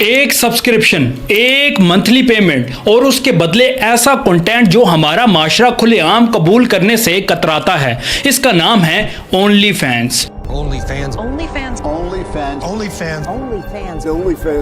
एक सब्सक्रिप्शन, एक monthly payment और उसके बदले ऐसा कंटेंट जो हमारा माशरा खुलेआम कबूल करने से कतराता है। इसका नाम है ओनली फैंस।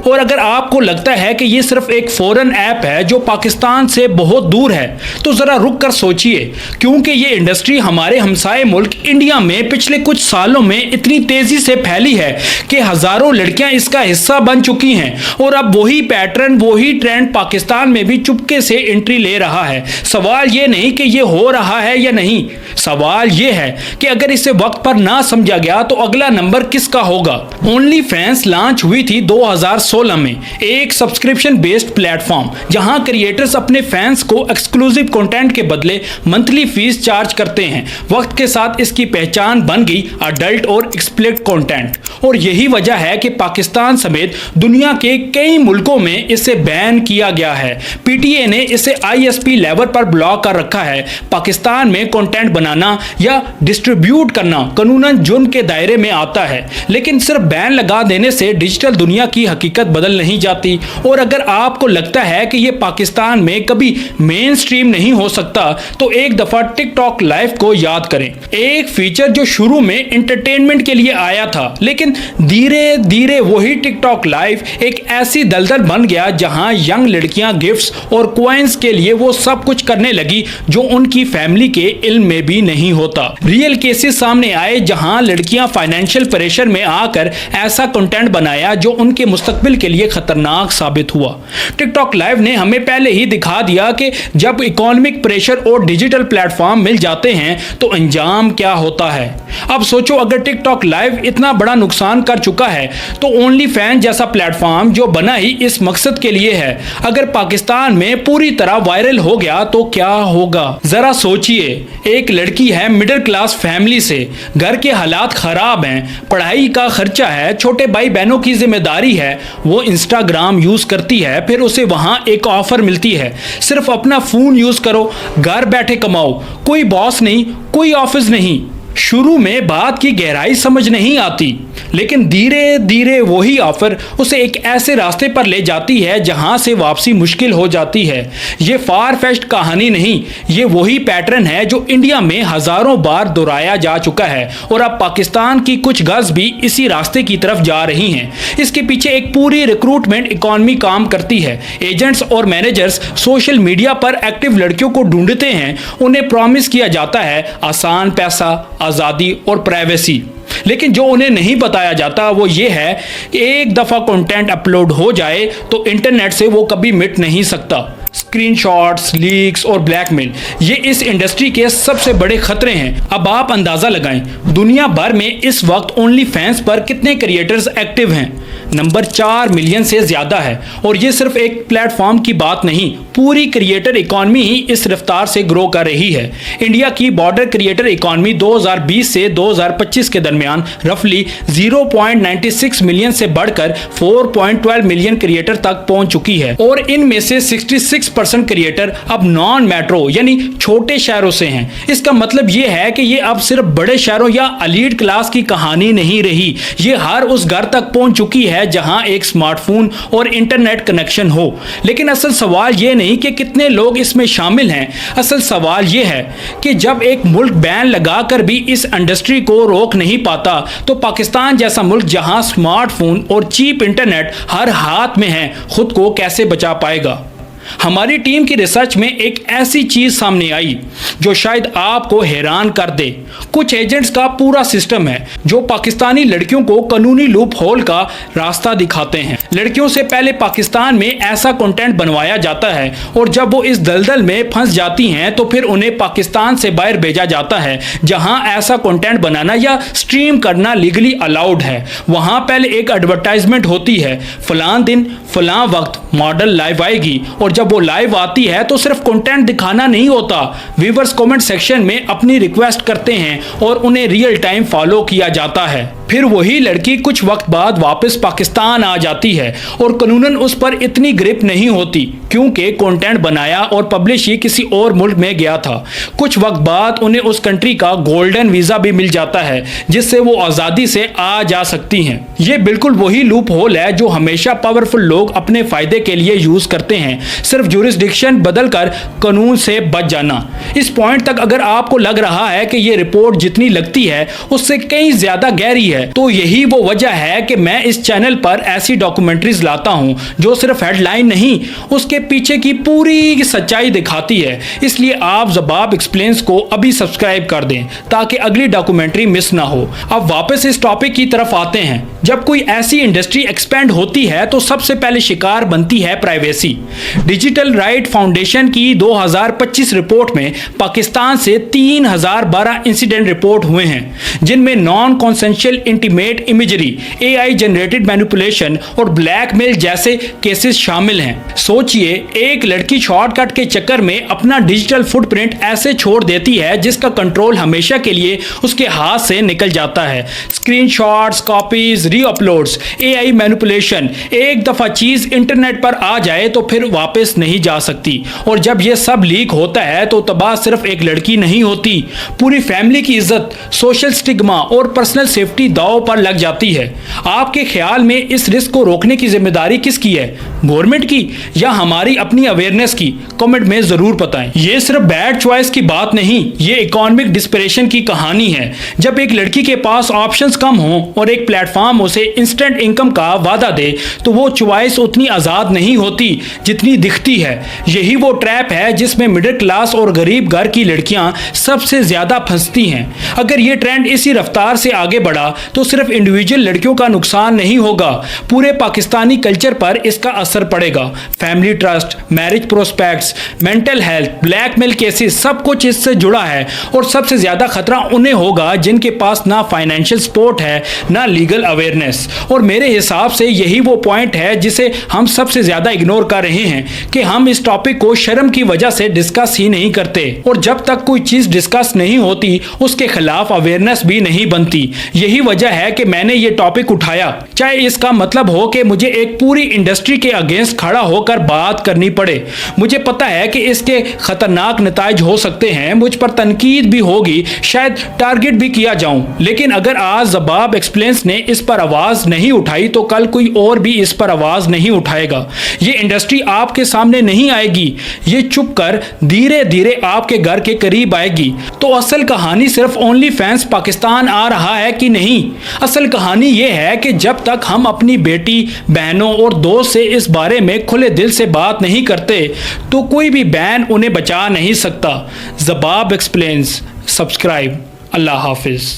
और अगर आपको लगता है कि ये सिर्फ एक फॉरेन ऐप है जो पाकिस्तान से बहुत दूर है, तो जरा रुक कर सोचिए, क्योंकि ये इंडस्ट्री हमारे हमसाए मुल्क इंडिया में पिछले कुछ सालों में इतनी तेजी से फैली है कि हजारों लड़कियां इसका हिस्सा बन चुकी हैं और अब वही पैटर्न, वही ट्रेंड पाकिस्तान में भी चुपके से एंट्री ले रहा है। सवाल ये नहीं कि ये हो रहा है या नहीं, सवाल ये है कि अगर इसे वक्त पर ना समझा गया तो अगला नंबर किसका होगा। ओनली फैंस लॉन्च हुई थी 2016 में, एक सब्सक्रिप्शन बेस्ड प्लेटफॉर्म जहां क्रिएटर्स अपने फैंस को एक्सक्लूसिव कंटेंट के बदले मंथली फीस चार्ज करते हैं। वक्त के साथ इसकी पहचान बन गई अडल्ट और एक्सप्लिसिट कंटेंट, और यही वजह है कि पाकिस्तान समेत दुनिया के कई मुल्कों में इसे बैन किया गया है। पीटीए ने इसे आईएसपी लेवल पर ब्लॉक कर रखा है। पाकिस्तान में कंटेंट बनाना या डिस्ट्रीब्यूट करना कानूनन जुर्म के दायरे में आता है, लेकिन सिर्फ बैन लगा देने से डिजिटल दुनिया की हकीकत बदल नहीं जाती। और अगर आपको लगता है कि यह पाकिस्तान में कभी मेन स्ट्रीम नहीं हो सकता, तो एक दफा टिकटॉक लाइव को याद करें। एक फीचर जो शुरू में एंटरटेनमेंट के लिए आया था, लेकिन धीरे धीरे वही टिकटॉक लाइव एक ऐसी दलदल बन गया जहां यंग लड़कियां गिफ्ट्स और कॉइन्स के लिए वो सब कुछ करने लगी जो उनकी फैमिली के इल्म में भी नहीं होता। रियल केसेस सामने आए जहां लड़कियां फाइनेंशियल प्रेशर में आकर ऐसा कंटेंट बनाया जो उनके मुस्तकबिल के लिए खतरनाक साबित हुआ। टिकटॉक लाइव ने हमें पहले ही दिखा दिया कि जब इकोनॉमिक प्रेशर और डिजिटल प्लेटफॉर्म मिल जाते हैं तो अंजाम क्या होता है। अब सोचो, अगर टिकटॉक लाइव इतना बड़ा नुकसान कर चुका है तो ओनली फैन जैसा प्लेटफॉर्म जो बना ही इस मकसद के लिए है, अगर पाकिस्तान में पूरी तरह वायरल हो गया तो क्या होगा। जरा सोचिए, एक लड़की है मिडिल क्लास फैमिली से, घर के हालात खराब हैं, पढ़ाई का खर्चा है, छोटे भाई बहनों की जिम्मेदारी है, वो इंस्टाग्राम यूज करती है, फिर उसे वहां एक ऑफर मिलती है, सिर्फ अपना फोन यूज करो, घर बैठे कमाओ, कोई बॉस नहीं, कोई ऑफिस नहीं। शुरू में बात की गहराई समझ नहीं आती, लेकिन धीरे धीरे वही ऑफर उसे एक ऐसे रास्ते पर ले जाती है जहां से वापसी मुश्किल हो जाती है। ये फार फेच्ड कहानी नहीं, ये वही पैटर्न है जो इंडिया में हजारों बार दोहराया जा चुका है, और अब पाकिस्तान की कुछ गर्ल्स भी इसी रास्ते की तरफ जा रही हैं। इसके पीछे एक पूरी रिक्रूटमेंट इकॉनमी काम करती है। एजेंट्स और मैनेजर्स सोशल मीडिया पर एक्टिव लड़कियों को ढूंढते हैं, उन्हें प्रॉमिस किया जाता है आसान पैसा, आज़ादी और प्राइवेसी, लेकिन जो उन्हें नहीं बताया जाता वो ये है कि एक दफ़ा कंटेंट अपलोड हो जाए तो इंटरनेट से वो कभी मिट नहीं सकता। स्क्रीनशॉट्स, लीक्स और ब्लैकमेल, ये इस इंडस्ट्री के सबसे बड़े खतरे हैं। अब आप अंदाज़ा लगाएं, दुनिया भर में इस वक्त ओनली फैंस पर कितने क्रिएटर्स एक्टिव हैं। नंबर 4 मिलियन से ज़्यादा है, और ये सिर्फ एक प्लेटफॉर्म की बात नहीं, पूरी क्रिएटर इकॉनमी ही इस रफ्तार से ग्रो कर रही है। इंडिया की बॉर्डर क्रिएटर इकॉनमी 2020 से 2025 के दरमियान रफली 0.96 मिलियन से बढ़कर 4.12 मिलियन क्रिएटर तक पहुंच चुकी है, और इनमें से 66% क्रिएटर अब नॉन मेट्रो यानी छोटे शहरों से हैं। इसका मतलब ये है कि ये अब सिर्फ बड़े शहरों या एलीट क्लास की कहानी नहीं रही, ये हर उस घर तक पहुंच चुकी है जहां एक स्मार्टफोन और इंटरनेट कनेक्शन हो। लेकिन असल सवाल ये नहीं कि कितने लोग इसमें शामिल हैं, असल सवाल ये है कि जब एक मुल्क बैन लगाकर भी इस इंडस्ट्री को रोक नहीं पाता, तो पाकिस्तान जैसा मुल्क जहां स्मार्टफोन और चीप इंटरनेट हर हाथ में है, खुद को कैसे बचा पाएगा। हमारी टीम की रिसर्च में एक ऐसी चीज सामने आई जो शायद आपको हैरान कर दे। कुछ एजेंट्स का पूरा सिस्टम है जो पाकिस्तानी लड़कियों को कानूनी लूप होल का रास्ता दिखाते हैं। लड़कियों से पहले पाकिस्तान में ऐसा कंटेंट बनवाया जाता है, और जब वो इस दलदल में फंस जाती हैं तो फिर उन्हें पाकिस्तान से बाहर भेजा जाता है जहां ऐसा कंटेंट बनाना या स्ट्रीम करना लीगली अलाउड है। वहां पहले एक एडवर्टाइजमेंट होती है, फलां दिन फलां वक्त मॉडल लाइव आएगी, और जब वो लाइव आती है तो सिर्फ कंटेंट दिखाना नहीं होता, व्यूअर्स कमेंट सेक्शन में अपनी रिक्वेस्ट करते हैं और उन्हें रियल टाइम फॉलो किया जाता है। फिर वही लड़की कुछ वक्त बाद वापस पाकिस्तान आ जाती है और कानूनन उस पर इतनी ग्रिप नहीं होती क्योंकि कंटेंट बनाया और पब्लिश ही किसी और मुल्क में गया था। कुछ वक्त बाद उन्हें उस कंट्री का गोल्डन वीज़ा भी मिल जाता है जिससे वो आज़ादी से आ जा सकती हैं। ये बिल्कुल वही लूप होल है जो हमेशा पावरफुल लोग अपने फ़ायदे के लिए यूज़ करते हैं, सिर्फ जुरिस्डिक्शन बदल कर कानून से बच जाना। इस पॉइंट तक अगर आपको लग रहा है कि ये रिपोर्ट जितनी लगती है उससे कहीं ज़्यादा गहरी है तो यही वो वजह है कि मैं इस चैनल पर ऐसी डॉक्यूमेंट्रीज लाता हूं जो सिर्फ हेडलाइन नहीं उसके पीछे की पूरी सच्चाई दिखाती है। इसलिए आप ज़बाब एक्सप्लेन्स को अभी सब्सक्राइब कर दें ताकि अगली डॉक्यूमेंट्री मिस ना हो। अब वापस इस टॉपिक की तरफ आते हैं। जब कोई ऐसी इंडस्ट्री एक्सपेंड होती है तो सबसे पहले शिकार बनती है प्राइवेसी। डिजिटल राइट फाउंडेशन की 2025 रिपोर्ट में पाकिस्तान से 3012 इंसिडेंट रिपोर्ट हुए हैं जिनमें non consensual intimate imagery, AI generated manipulation और ब्लैकमेल जैसे केसेस शामिल हैं। सोचिए, एक लड़की शॉर्टकट के चक्कर में अपना डिजिटल फुटप्रिंट ऐसे छोड़ देती है जिसका कंट्रोल हमेशा के लिए उसके हाथ से निकल जाता है। Screenshots, copies, reuploads, AI manipulation. एक दफा चीज इंटरनेट पर आ जाए तो फिर वापस नहीं जा सकती। और जब यह सब लीक होता है तो तबाह सिर्फ एक लड़की नहीं होती, पूरी फैमिली की इज्जत, सोशल स्टिग्मा और पर्सनल सेफ्टी दांव पर लग जाती है। आपके ख्याल में इस रिस्क को रोकने की जिम्मेदारी किसकी है, गवर्नमेंट की या हमारी अपनी अवेयरनेस की? कमेंट में जरूर बताएं। ये सिर्फ बैड चॉइस की बात नहीं, ये इकोनॉमिक डिस्परेशन की कहानी है। जब एक लड़की के पास ऑप्शंस कम हो और एक प्लेटफॉर्म उसे इंस्टेंट इनकम का वादा दे तो वो चॉइस उतनी आजाद नहीं होती जितनी दिखती है। यही वो ट्रैप है जिसमें मिडिल क्लास और गरीब घर की लड़कियां सबसे ज्यादा फंसती हैं। अगर ये ट्रेंड इसी रफ्तार से आगे बढ़ा तो सिर्फ इंडिविजुअल लड़कियों का नुकसान नहीं होगा, पूरे पाकिस्तानी कल्चर पर इसका असर पड़ेगा। Family trust, marriage prospects, mental health, blackmail cases, सब कुछ इससे जुड़ा है। और सबसे ज्यादा खतरा उन्हें होगा जिनके पास ना फाइनेंशियल सपोर्ट है ना लीगल अवेयरनेस। और मेरे हिसाब से यही वो पॉइंट है जिसे हम सबसे ज्यादा इग्नोर कर रहे हैं कि हम इस टॉपिक को शर्म की वजह से डिस्कस ही नहीं करते। और जब तक कोई चीज डिस्कस नहीं होती उसके खिलाफ अवेयरनेस भी नहीं बनती। यही वजह है कि मैंने ये टॉपिक उठाया, चाहे इसका मतलब हो कि मुझे एक पूरी इंडस्ट्री के अगेंस्ट खड़ा होकर बात करनी पड़े। मुझे पता है कि इसके खतरनाक नताइज हो सकते हैं, मुझ पर तनकीद भी होगी, शायद टारगेट भी किया जाऊं, लेकिन अगर आज ज़बाब एक्सप्लेन्स ने इस पर आवाज नहीं उठाई तो कल कोई और भी इस पर आवाज नहीं उठाएगा। ये इंडस्ट्री आपके सामने नहीं आएगी, ये चुप कर धीरे धीरे आपके घर के करीब आएगी। तो असल कहानी सिर्फ ओनली फैंस पाकिस्तान आ रहा है कि नहीं, असल कहानी ये है कि जब तक हम अपनी बेटी, बहनों और दोस्त से इस बारे में खुले दिल से बात नहीं करते तो कोई भी बैन उन्हें बचा नहीं सकता। ज़बाब एक्सप्लेन्स, सब्सक्राइब। अल्लाह हाफिज।